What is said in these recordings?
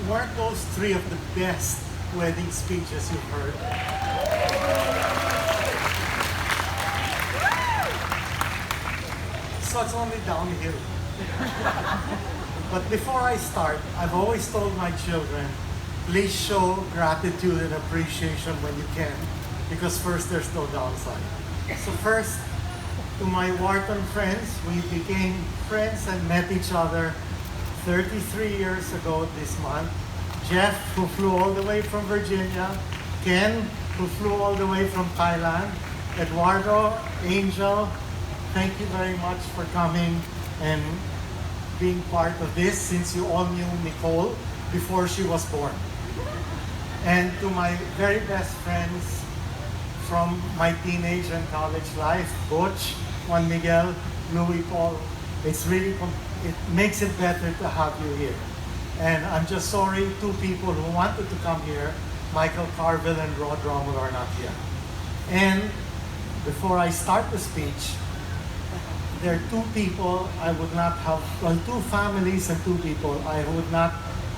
weren't those three of the best wedding speeches you've heard? So it's only downhill. But before I start, I've always told my children, please show gratitude and appreciation when you can, because first, there's no downside. So first, to my Wharton friends, we became friends and met each other 33 years ago this month. Jeff, who flew all the way from Virginia. Ken, who flew all the way from Thailand. Eduardo, Angel, thank you very much for coming and being part of this, since you all knew Nicole before she was born. And to my very best friends from my teenage and college life, Butch, Juan Miguel, Louis Paul, it makes it better to have you here. And I'm just sorry, two people who wanted to come here, Michael Carville and Rod Romulo, are not here. And before I start the speech, there are two people I would not have, well, two families and two people I would not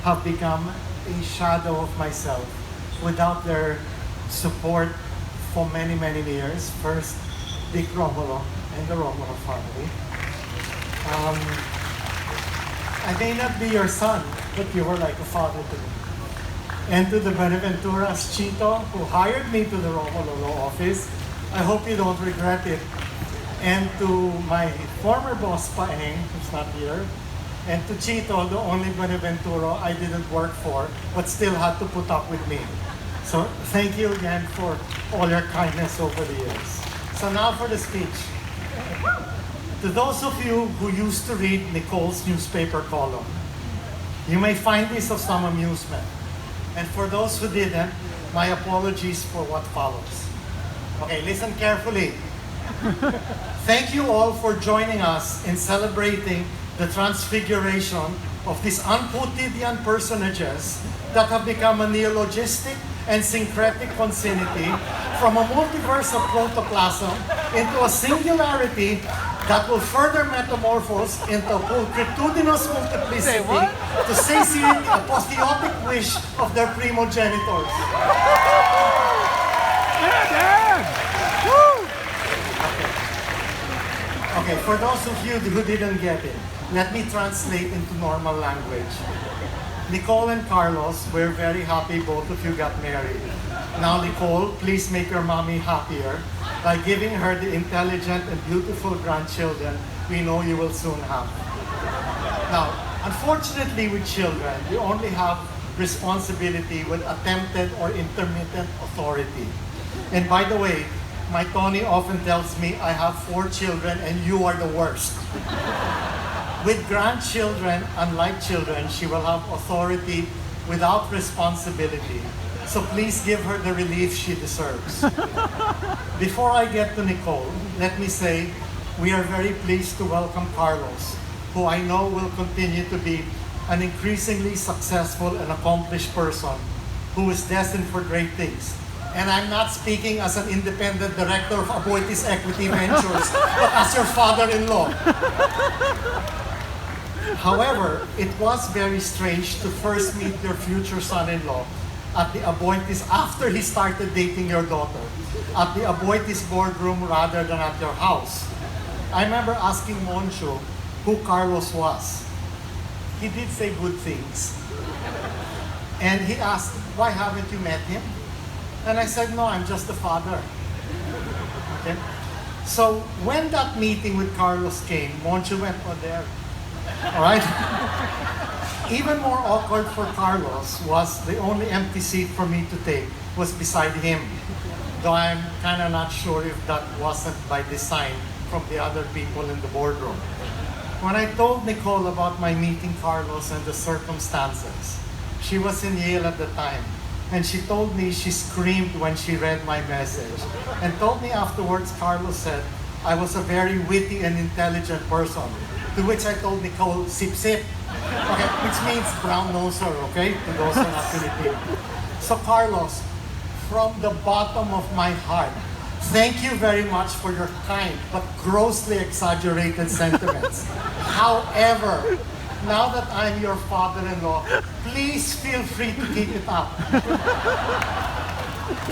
have become a shadow of myself without their support for many, many years. First, Dick Romulo and the Romulo family. I may not be your son, but you were like a father to me. And to the Benaventuras, Chito, who hired me to the Romulo Law Office, I hope you don't regret it. And to my former boss, Paeng, who's not here, and to Chito, the only Benaventuro I didn't work for, but still had to put up with me. So thank you again for all your kindness over the years. So now for the speech. To those of you who used to read Nicole's newspaper column, you may find this of some amusement. And for those who didn't, my apologies for what follows. Okay, listen carefully. Thank you all for joining us in celebrating the transfiguration of these unquotidian personages that have become a neologistic and syncretic consanity from a multiverse of protoplasm into a singularity that will further metamorphose into pulchritudinous multiplicity to satiate the apotheotic wish of their primogenitors. Okay, for those of you who didn't get it, let me translate into normal language. Nicole and Carlos, we're very happy both of you got married. Now, Nicole, please make your mommy happier by giving her the intelligent and beautiful grandchildren we know you will soon have. Now, unfortunately with children, we only have responsibility with attempted or intermittent authority. And by the way, my Tony often tells me I have 4 children and you are the worst. With grandchildren, unlike children, she will have authority without responsibility. So please give her the relief she deserves. Before I get to Nicole, let me say we are very pleased to welcome Carlos, who I know will continue to be an increasingly successful and accomplished person who is destined for great things. And I'm not speaking as an independent director of Aboitiz Equity Ventures, but as your father-in-law. However, it was very strange to first meet your future son-in-law at the Aboitiz after he started dating your daughter, at the Aboitiz boardroom rather than at your house. I remember asking Moncho who Carlos was. He did say good things. And he asked, why haven't you met him? And I said, no, I'm just the father. Okay? So when that meeting with Carlos came, Moncho went, oh, there. All right? Even more awkward for Carlos was the only empty seat for me to take was beside him. Though I'm kind of not sure if that wasn't by design from the other people in the boardroom. When I told Nicole about my meeting Carlos and the circumstances, she was in Yale at the time, and she told me she screamed when she read my message, and told me afterwards Carlos said I was a very witty and intelligent person, to which I told Nicole, sip sip, okay, which means brown noser, okay, to those who are not Filipino. So Carlos, from the bottom of my heart, thank you very much for your kind but grossly exaggerated sentiments. However, now that I'm your father-in-law, please feel free to keep it up.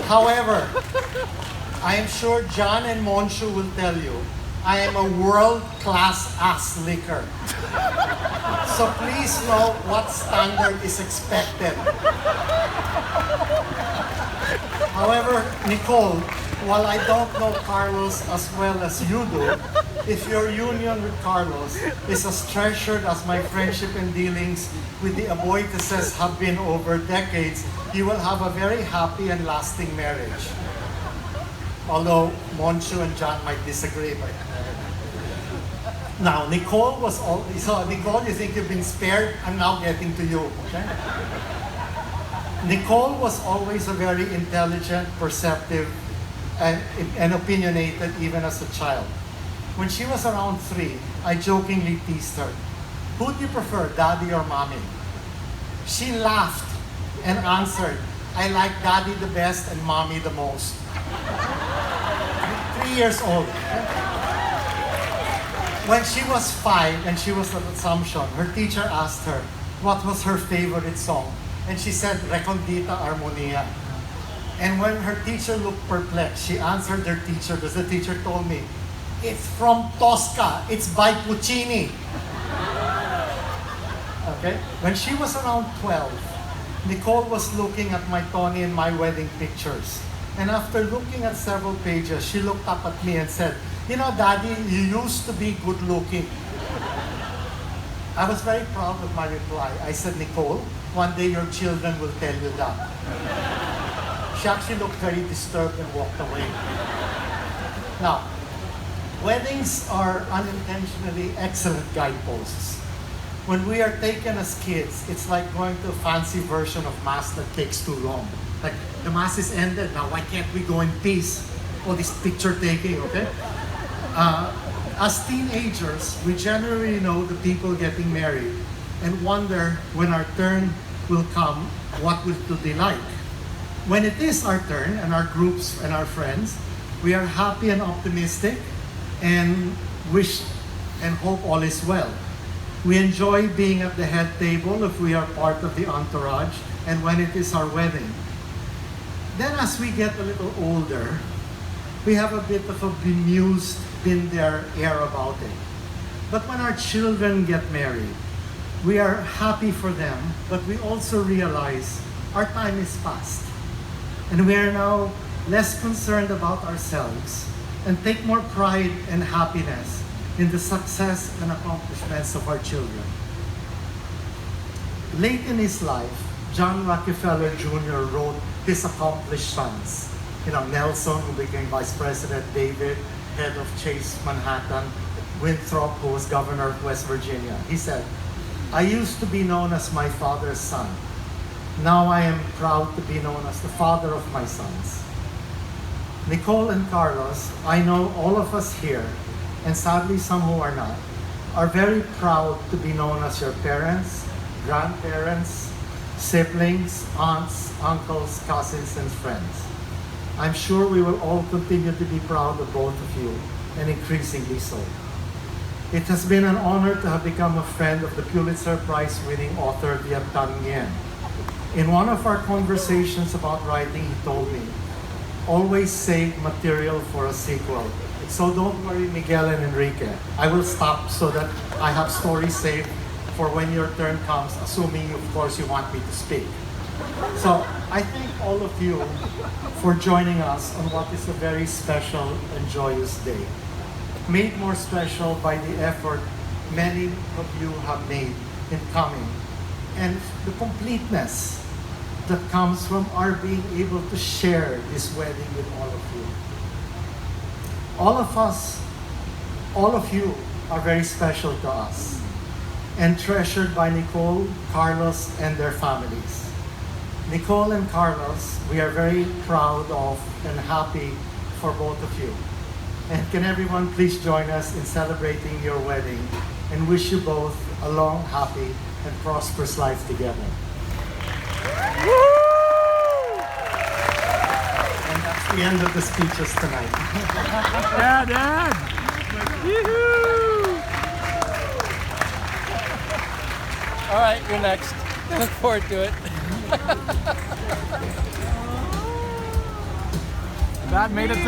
However, I am sure John and Monshu will tell you, I am a world-class ass licker. So please know what standard is expected. However, Nicole, while I don't know Carlos as well as you do, if your union with Carlos is as treasured as my friendship and dealings with the Aboitises have been over decades, you will have a very happy and lasting marriage. Although Monshu and John might disagree. But now, Nicole was always, so Nicole, you think you've been spared? I'm now getting to you, okay? Nicole was always a very intelligent, perceptive, and opinionated even as a child. When she was around 3, I jokingly teased her, who do you prefer, daddy or mommy? She laughed and answered, I like daddy the best and mommy the most. 3 years old. When she was 5 and she was at Assumption, her teacher asked her what was her favorite song. And she said, Recondita Armonia. And when her teacher looked perplexed, she answered her teacher because the teacher told me, it's from Tosca, it's by Puccini. Okay? When she was around 12, Nicole was looking at my Tony and my wedding pictures. And after looking at several pages, she looked up at me and said, you know, Daddy, you used to be good looking. I was very proud of my reply. I said, Nicole, one day your children will tell you that. She actually looked very disturbed and walked away. Now, weddings are unintentionally excellent guideposts. When we are taken as kids, it's like going to a fancy version of Mass that takes too long. Like, the Mass is ended, now why can't we go in peace? All this picture taking, okay? As teenagers, we generally know the people getting married and wonder when our turn will come, what will they like? When it is our turn and our groups and our friends, we are happy and optimistic and wish and hope all is well. We enjoy being at the head table if we are part of the entourage and when it is our wedding. Then as we get a little older, we have a bit of a bemused, been there air about it. But when our children get married, we are happy for them, but we also realize our time is past. And we are now less concerned about ourselves and take more pride and happiness in the success and accomplishments of our children. Late in his life, John Rockefeller Jr. wrote his accomplished sons. You know, Nelson, who became vice president, David, head of Chase Manhattan, Winthrop, who was governor of West Virginia. He said, I used to be known as my father's son. Now I am proud to be known as the father of my sons. Nicole and Carlos, I know all of us here, and sadly some who are not, are very proud to be known as your parents, grandparents, siblings, aunts, uncles, cousins, and friends. I'm sure we will all continue to be proud of both of you, and increasingly so. It has been an honor to have become a friend of the Pulitzer Prize-winning author Viet Thanh Nguyen. In one of our conversations about writing, he told me, always save material for a sequel. So don't worry, Miguel and Enrique. I will stop so that I have stories saved for when your turn comes, assuming, of course, you want me to speak. So I thank all of you for joining us on what is a very special and joyous day, made more special by the effort many of you have made in coming, and the completeness that comes from our being able to share this wedding with all of you. All of us, all of you are very special to us and treasured by Nicole, Carlos, and their families. Nicole and Carlos, we are very proud of and happy for both of you. And can everyone please join us in celebrating your wedding and wish you both a long, happy, and prosperous life together. And that's the end of the speeches tonight. Dad! Yoo-hoo! All right, you're next. Look forward to it. That made it to